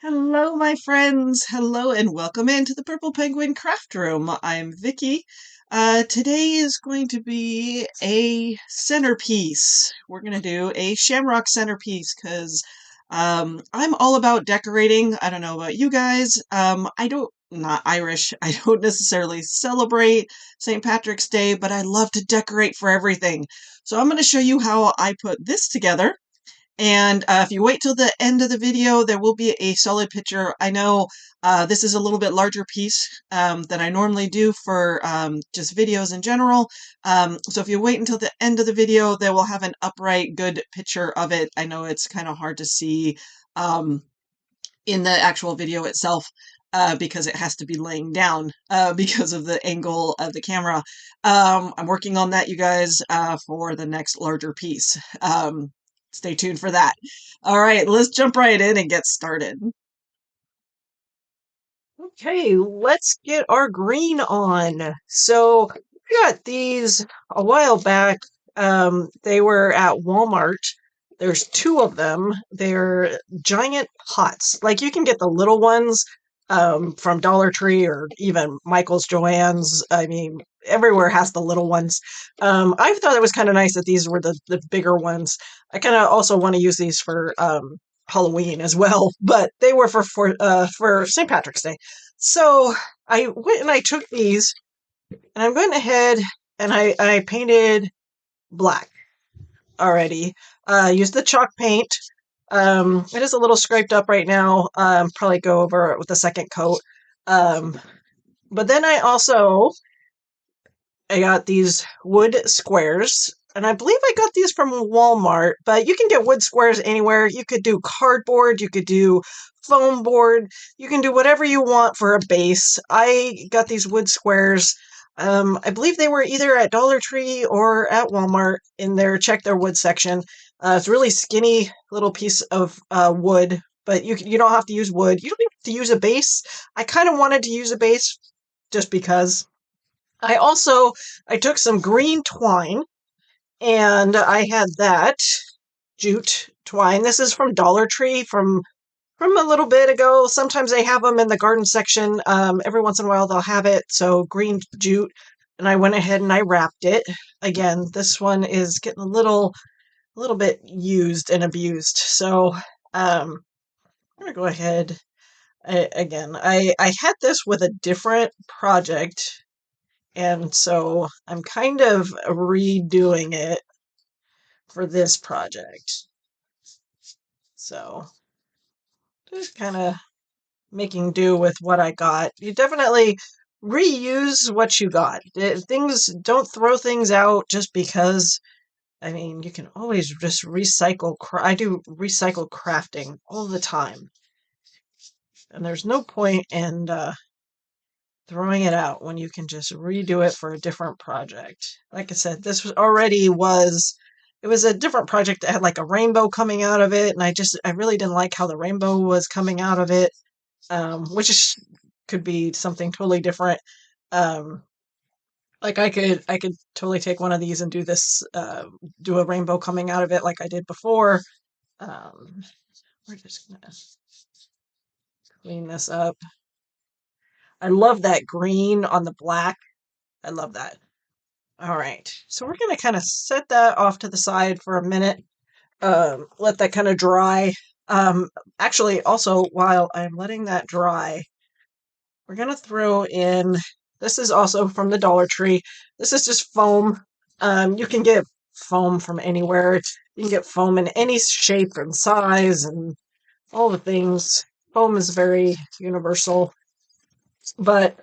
Hello, my friends. Hello, and welcome into the Purple Penguin Craft Room. I'm Vicky. Today is going to be a centerpiece. We're going to do a Shamrock centerpiece because I'm all about decorating. I don't know about you guys. Not Irish. I don't necessarily celebrate St. Patrick's Day, but I love to decorate for everything. So I'm going to show you how I put this together. And if you wait till the end of the video, there will be a solid picture. I know this is a little bit larger piece than I normally do for just videos in general. So if you wait until the end of the video, they will have an upright, good picture of it. I know it's kind of hard to see in the actual video itself because it has to be laying down because of the angle of the camera. I'm working on that, you guys, for the next larger piece. Stay tuned for that. All right, let's jump right in and get started. Okay, let's get our green on. So we got these a while back. They were at Walmart. There's two of them. They're giant pots. Like you can get the little ones from Dollar Tree or even Michael's, Joann's. I mean, everywhere has the little ones. I thought it was kind of nice that these were the bigger ones. I kind of also want to use these for Halloween as well, but they were for St. Patrick's Day. So I went and I took these, and I went ahead and I painted black already. Used the chalk paint. It is a little scraped up right now. Probably go over it with a second coat. Um, but then I got these wood squares, and I believe I got these from Walmart, but you can get wood squares anywhere. You could do cardboard, you could do foam board, you can do whatever you want for a base. I got these wood squares. I believe they were either at Dollar Tree or at Walmart in their check their wood section. It's a really skinny little piece of wood, but you don't have to use wood. You don't have to use a base. I kind of wanted to use a base just because. I took some green twine and I had that jute twine. This is from Dollar Tree from a little bit ago. Sometimes they have them in the garden section. Every once in a while they'll have it. So green jute, and I went ahead and I wrapped it. Again, this one is getting a little bit used and abused. So I'm gonna go ahead. I had this with a different project, and so I'm kind of redoing it for this project. So just kind of making do with what I got. You definitely reuse what you got. Things don't throw things out just because. I mean, you can always just recycle. I do recycle crafting all the time, and there's no point in throwing it out when you can just redo it for a different project. Like I said, this was it was a different project that had like a rainbow coming out of it, and I really didn't like how the rainbow was coming out of it, could be something totally different. Um, like I could totally take one of these and do a rainbow coming out of it like I did before. Um, we're just gonna clean this up. I love that green on the black. I love that. All right, so we're gonna kind of set that off to the side for a minute. Let that kind of dry. Actually, also while I'm letting that dry, we're gonna throw in. This is also from the Dollar Tree. This is just foam. You can get foam from anywhere. You can get foam in any shape and size and all the things. Foam is very universal, but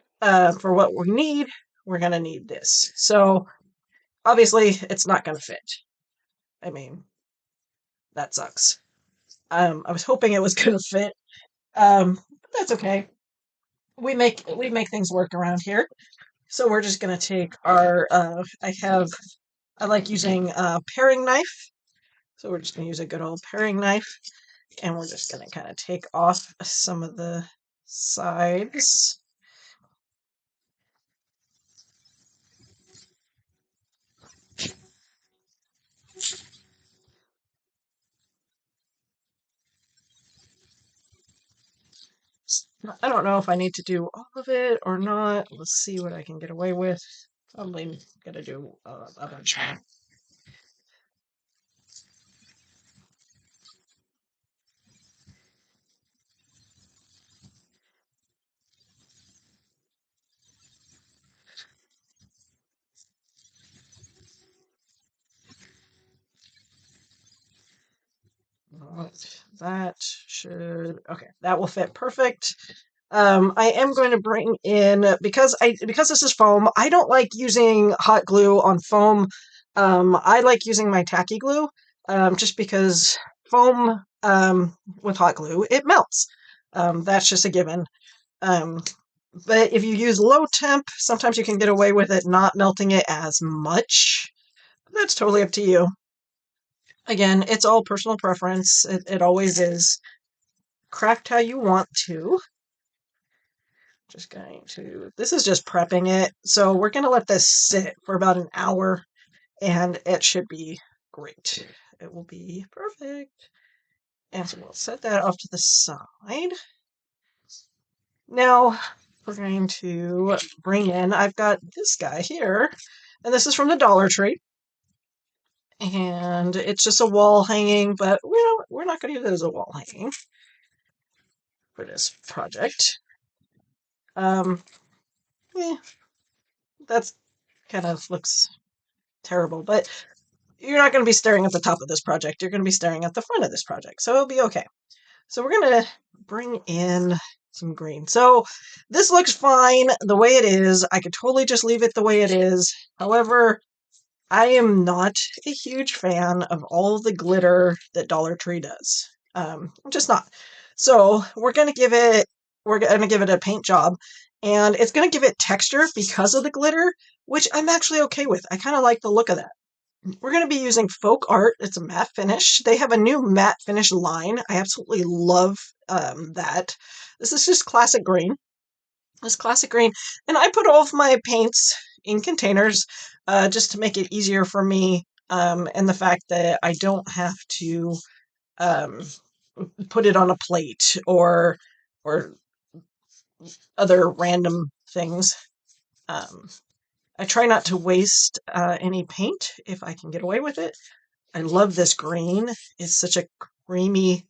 for what we need, we're gonna need this. So obviously, it's not gonna fit. I mean, that sucks. I was hoping it was gonna fit. But that's okay. We make things work around here. So we're just gonna take our. I like using a paring knife. So we're just gonna use a good old paring knife, and we're just gonna kind of take off some of the sides. I don't know if I need to do all of it or not. Let's see what I can get away with. Probably gonna do a bunch more. That should, okay, that will fit perfect. I am going to bring in, because this is foam, I don't like using hot glue on foam. I like using my tacky glue, just because foam, with hot glue, it melts. That's just a given. Um, but if you use low temp, sometimes you can get away with it not melting it as much. That's totally up to you. Again, it's all personal preference. It always is. Craft how you want to. Just going to, this is just prepping it. So we're going to let this sit for about an hour and it should be great. It will be perfect. And so we'll set that off to the side. Now we're going to bring in, I've got this guy here, and this is from the Dollar Tree. And it's just a wall hanging, but we're not going to use it as a wall hanging for this project. Um, eh, that's kind of looks terrible, but you're not going to be staring at the top of this project. You're going to be staring at the front of this project, so it'll be okay. So we're going to bring in some green. So this looks fine the way it is. I could totally just leave it the way it is. However, I am not a huge fan of all the glitter that Dollar Tree does. I'm just not. So we're gonna give it a paint job, and it's gonna give it texture because of the glitter, which I'm actually okay with. I kind of like the look of that. We're going to be using Folk Art. It's a matte finish. They have a new matte finish line. I absolutely love that. This is just classic green. This classic green. And I put all of my paints in containers just to make it easier for me, and the fact that I don't have to um, put it on a plate or other random things. Um, I try not to waste any paint if I can get away with it. I love this green. It's such a creamy,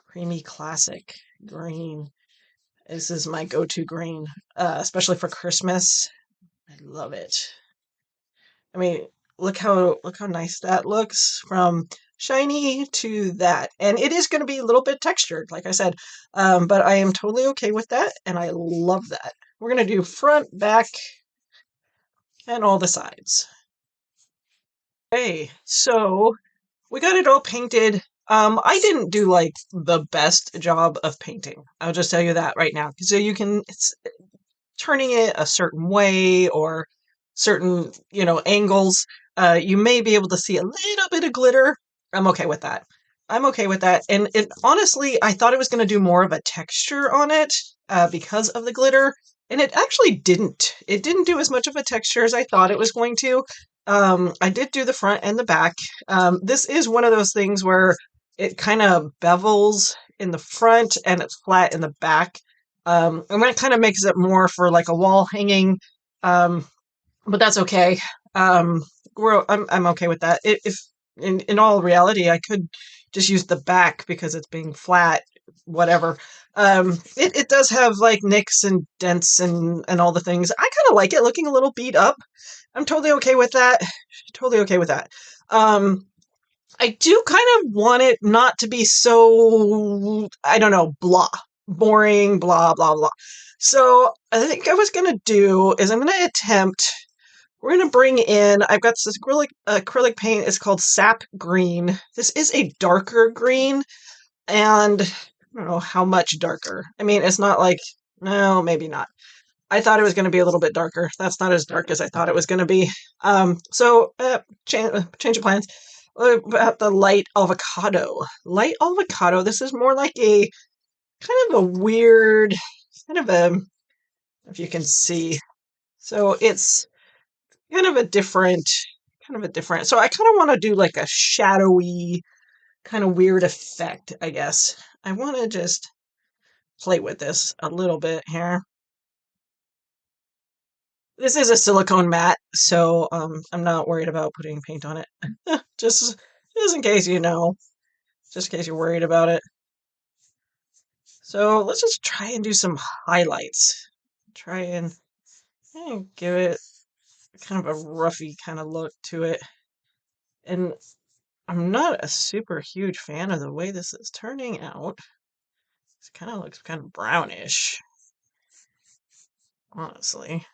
creamy classic green. This is my go-to green, especially for Christmas. I love it. I mean, look how nice that looks from shiny to that. And it is going to be a little bit textured, like I said. But I am totally okay with that, and I love that. We're going to do front, back, and all the sides. Okay, so we got it all painted. I didn't do like the best job of painting. I'll just tell you that right now. So you can, it's turning it a certain way or certain, angles. You may be able to see a little bit of glitter. I'm okay with that. I'm okay with that. And honestly, I thought it was going to do more of a texture on it because of the glitter. And it actually didn't. It didn't do as much of a texture as I thought it was going to. I did do the front and the back. This is one of those things where it kind of bevels in the front and it's flat in the back. And that kind of makes it more for like a wall hanging. Um, but that's okay. Um, I'm okay with that. If in all reality, I could just use the back because it's being flat, whatever. It does have like nicks and dents and all the things. I kind of like it looking a little beat up. I'm totally okay with that. Totally okay with that. Um, I do kind of want it not to be so, I don't know, blah, boring, blah, blah, blah. So I think I was going to do is I'm going to attempt, we're going to bring in, I've got this acrylic paint. It's called Sap Green. This is a darker green, and I don't know how much darker. I mean, it's not like, no, maybe not. I thought it was going to be a little bit darker. That's not as dark as I thought it was going to be. Change of plans. What about the light avocado? Light avocado. This is more like a kind of a weird, kind of a, if you can see. So it's kind of a different. So I kind of want to do like a shadowy, kind of weird effect, I guess. I want to just play with this a little bit here. This is a silicone mat, so I'm not worried about putting paint on it. Just in case you know, just in case you're worried about it. So let's just try and do some highlights. Try and give it kind of a roughy kind of look to it. And I'm not a super huge fan of the way this is turning out. It kind of looks kind of brownish, honestly.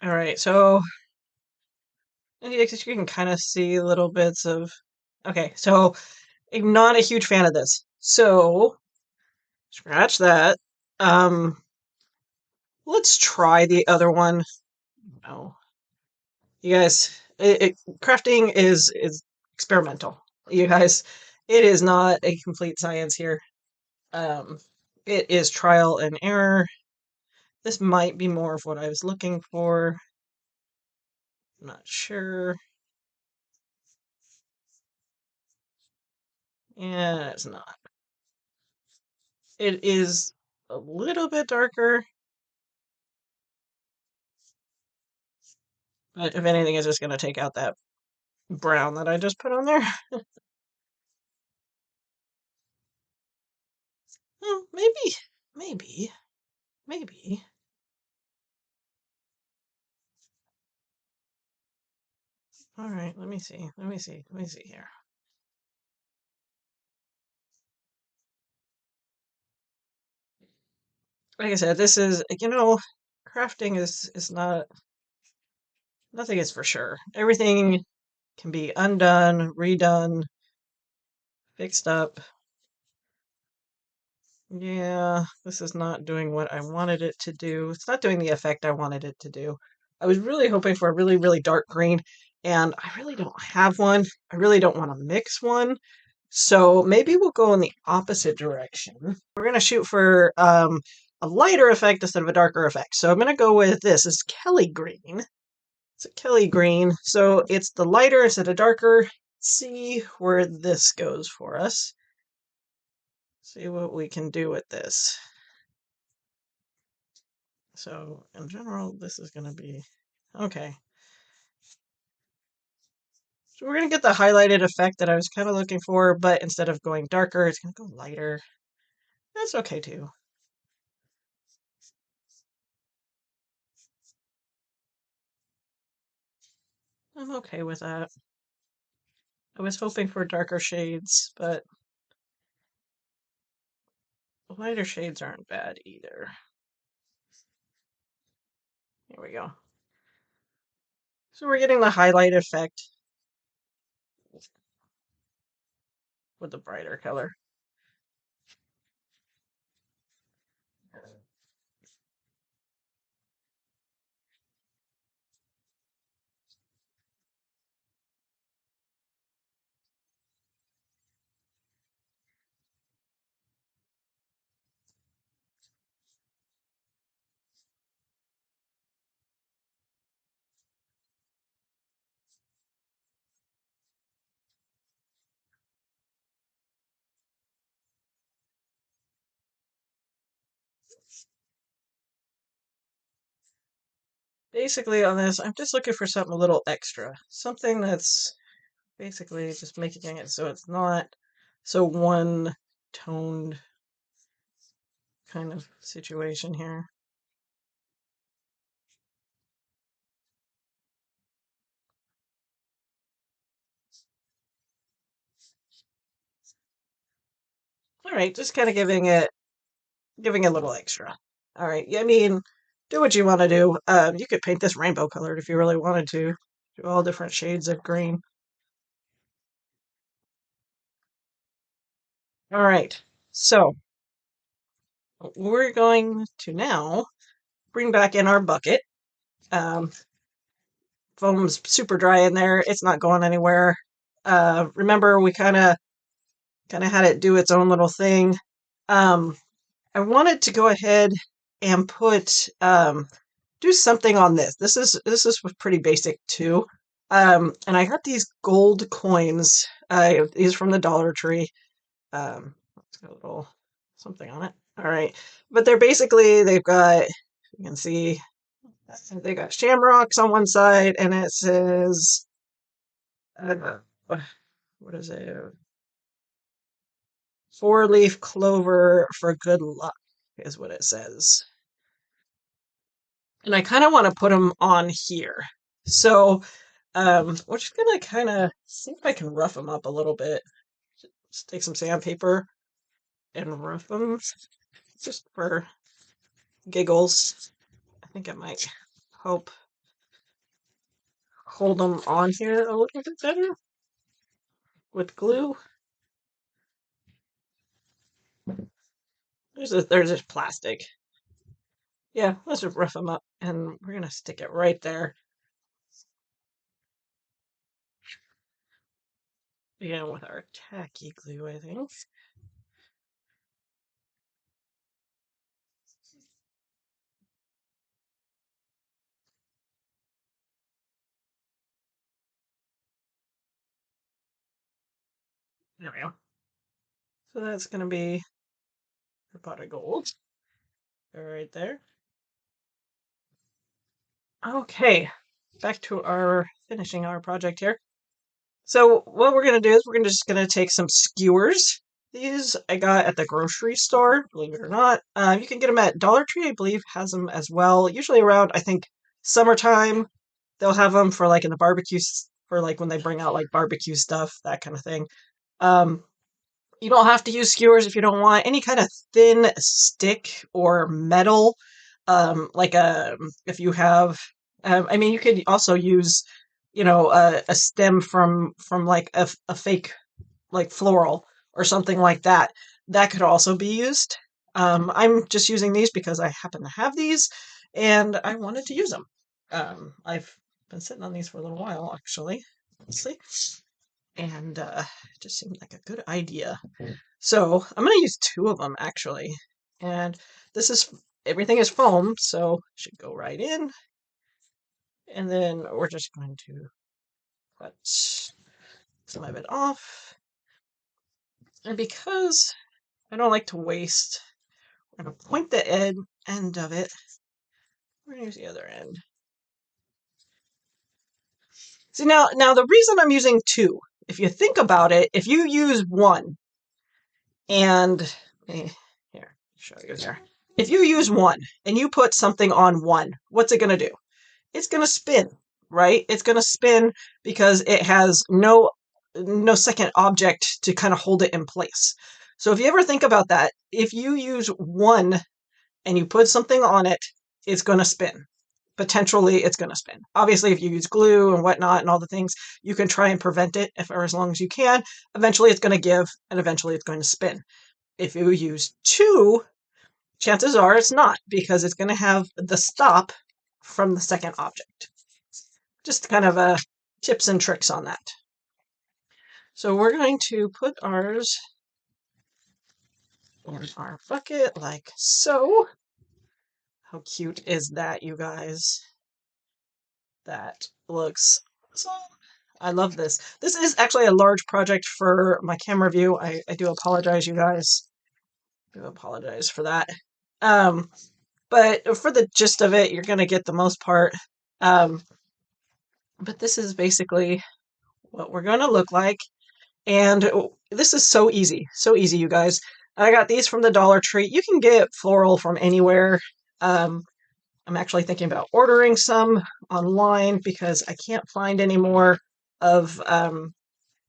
All right, so I guess you can kind of see little bits of. Okay, so I'm not a huge fan of this. So scratch that. Um, let's try the other one. No, you guys, crafting is experimental. You guys, it is not a complete science here. Um, it is trial and error. This might be more of what I was looking for. I'm not sure. Yeah, it's not. It is a little bit darker, but if anything, it's just going to take out that brown that I just put on there. Maybe, maybe, maybe. All right, let me see. Let me see here. Like I said, this is, crafting is not, nothing is for sure. Everything can be undone, redone, fixed up. Yeah, this is not doing what I wanted it to do. It's not doing the effect I wanted it to do. I was really hoping for a really, really dark green, and I really don't have one. I really don't want to mix one. So maybe we'll go in the opposite direction. We're going to shoot for a lighter effect instead of a darker effect. So I'm going to go with this. It's Kelly green. It's a Kelly green. So it's the lighter instead of darker. See where this goes for us. See what we can do with this. So in general, this is going to be okay. So we're going to get the highlighted effect that I was kind of looking for, but instead of going darker, it's going to go lighter. That's okay too. I'm okay with that. I was hoping for darker shades, but lighter shades aren't bad either. Here we go. So we're getting the highlight effect with the brighter color. Basically on this, I'm just looking for something a little extra. Something that's basically just making it so it's not so one-toned kind of situation here. All right, just kind of giving it a little extra. All right, I mean, do what you want to do. You could paint this rainbow colored if you really wanted to. Do all different shades of green. All right, so we're going to now bring back in our bucket. Um, Foam's super dry in there. It's not going anywhere. Remember, we kind of had it do its own little thing. Um, I wanted to go ahead and put do something on this. This is pretty basic too. And I got these gold coins. These from the Dollar Tree. It's got a little something on it. All right, but they're basically they've got you can see they got shamrocks on one side, and it says uh, what is it? Four-leaf clover for good luck is what it says. And I kind of want to put them on here. So we're just gonna kind of see if I can rough them up a little bit. Just take some sandpaper and rough them just for giggles. I think I might help hold them on here a little bit better with glue. There's this plastic. Yeah, let's just rough them up, and we're gonna stick it right there. Again, with our tacky glue, I think. There we go. So that's gonna be a pot of gold right there. Okay, back to our finishing our project here. So what we're gonna do is we're just gonna take some skewers. These I got at the grocery store, believe it or not. You can get them at Dollar Tree, I believe, has them as well. Usually around, I think, summertime. They'll have them for like in the barbecue for like when they bring out like barbecue stuff, that kind of thing. Um, you don't have to use skewers if you don't want any kind of thin stick or metal. Like if you have, I mean, you could also use, a stem from like a fake like floral or something like that. That could also be used. I'm just using these because I happen to have these, and I wanted to use them. I've been sitting on these for a little while, actually, honestly, and it just seemed like a good idea. So I'm going to use two of them actually. And this is everything is foam, so it should go right in. And then we're just going to cut some of it off. And because I don't like to waste, we're going to point the end of it. We're going to use the other end. See, now the reason I'm using two, if you think about it, if you use one and here, show you there. If you use one and you put something on one, what's it going to do? It's going to spin, right? It's going to spin because it has no second object to kind of hold it in place. So if you ever think about that, if you use one and you put something on it, it's going to spin. Potentially, it's going to spin. Obviously, if you use glue and whatnot and all the things, you can try and prevent it for as long as you can. Eventually, it's going to give, and eventually, it's going to spin. If you use two, chances are it's not, because it's going to have the stop from the second object. Just kind of tips and tricks on that. So we're going to put ours in our bucket like so. How cute is that, you guys? That looks awesome. I love this. This is actually a large project for my camera view. I do apologize, you guys. I do apologize for that. But for the gist of it, you're going to get the most part. But this is basically what we're going to look like. And this is so easy. So easy, you guys. I got these from the Dollar Tree. You can get floral from anywhere. I'm actually thinking about ordering some online because I can't find any more of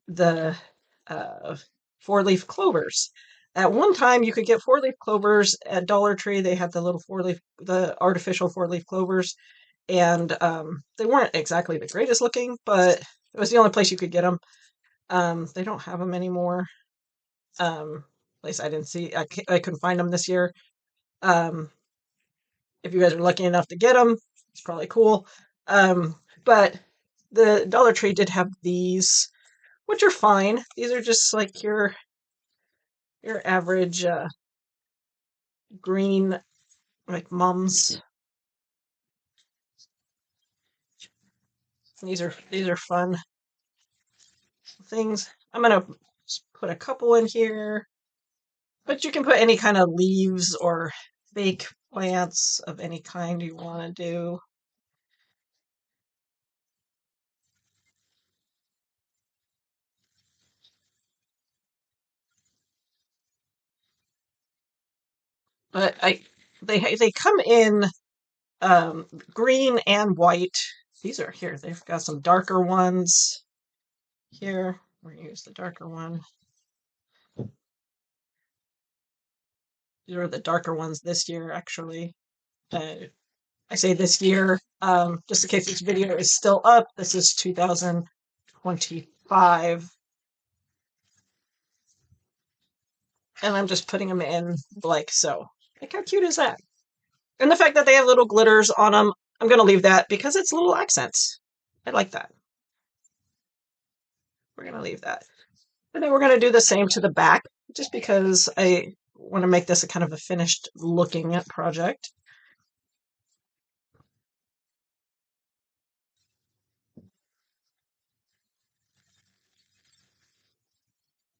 the four-leaf clovers. At one time, you could get four-leaf clovers at Dollar Tree. They had the artificial four-leaf clovers, and they weren't exactly the greatest looking, but it was the only place you could get them. They don't have them anymore. At least I didn't see. I couldn't find them this year. Um, if you guys are lucky enough to get them, it's probably cool. But the Dollar Tree did have these, which are fine. These are just like your average green, like mums. These are fun things. I'm gonna put a couple in here, but you can put any kind of leaves or fake plants of any kind you want to do. But they come in um, green and white. These are here. They've got some darker ones here. We're gonna use the darker one. These are the darker ones this year, actually. Uh, I say this year, just in case this video is still up. This is 2025, and I'm just putting them in like so. Like, how cute is that? And the fact that they have little glitters on them, I'm gonna leave that because it's little accents. I like that. We're gonna leave that. And then we're gonna do the same to the back, just because I want to make this a kind of a finished looking project.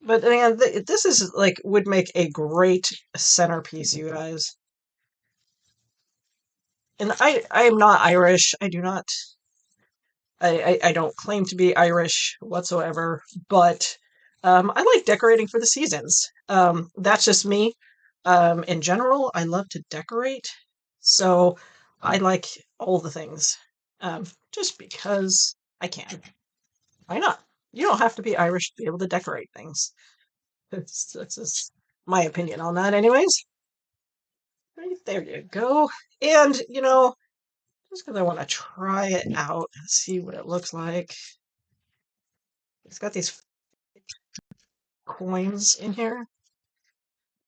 But again, this is like would make a great centerpiece, you guys. And I am not Irish. I do not. I don't claim to be Irish whatsoever. But I like decorating for the seasons. That's just me. In general, I love to decorate, so I like all the things. Just because I can. Why not? You don't have to be Irish to be able to decorate things. That's just my opinion on that, anyways. Right, there you go. And, just because I want to try it out and see what it looks like. It's got these coins in here.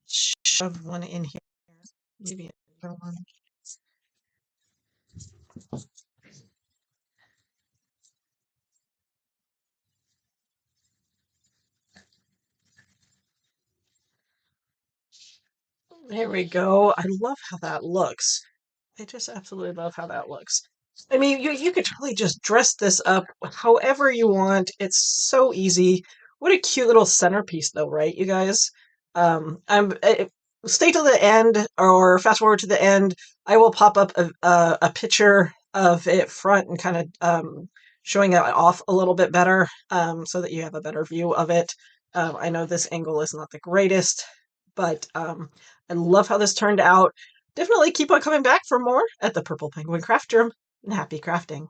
Shove one in here. Maybe another one. There we go. I love how that looks. I just absolutely love how that looks. I mean, you could totally just dress this up however you want. It's so easy. What a cute little centerpiece, though, right, you guys? Stay till the end or fast forward to the end. I will pop up a picture of it front and kind of showing it off a little bit better, so that you have a better view of it. I know this angle is not the greatest, but I love how this turned out. Definitely keep on coming back for more at the Purple Penguin Craft Room, and happy crafting.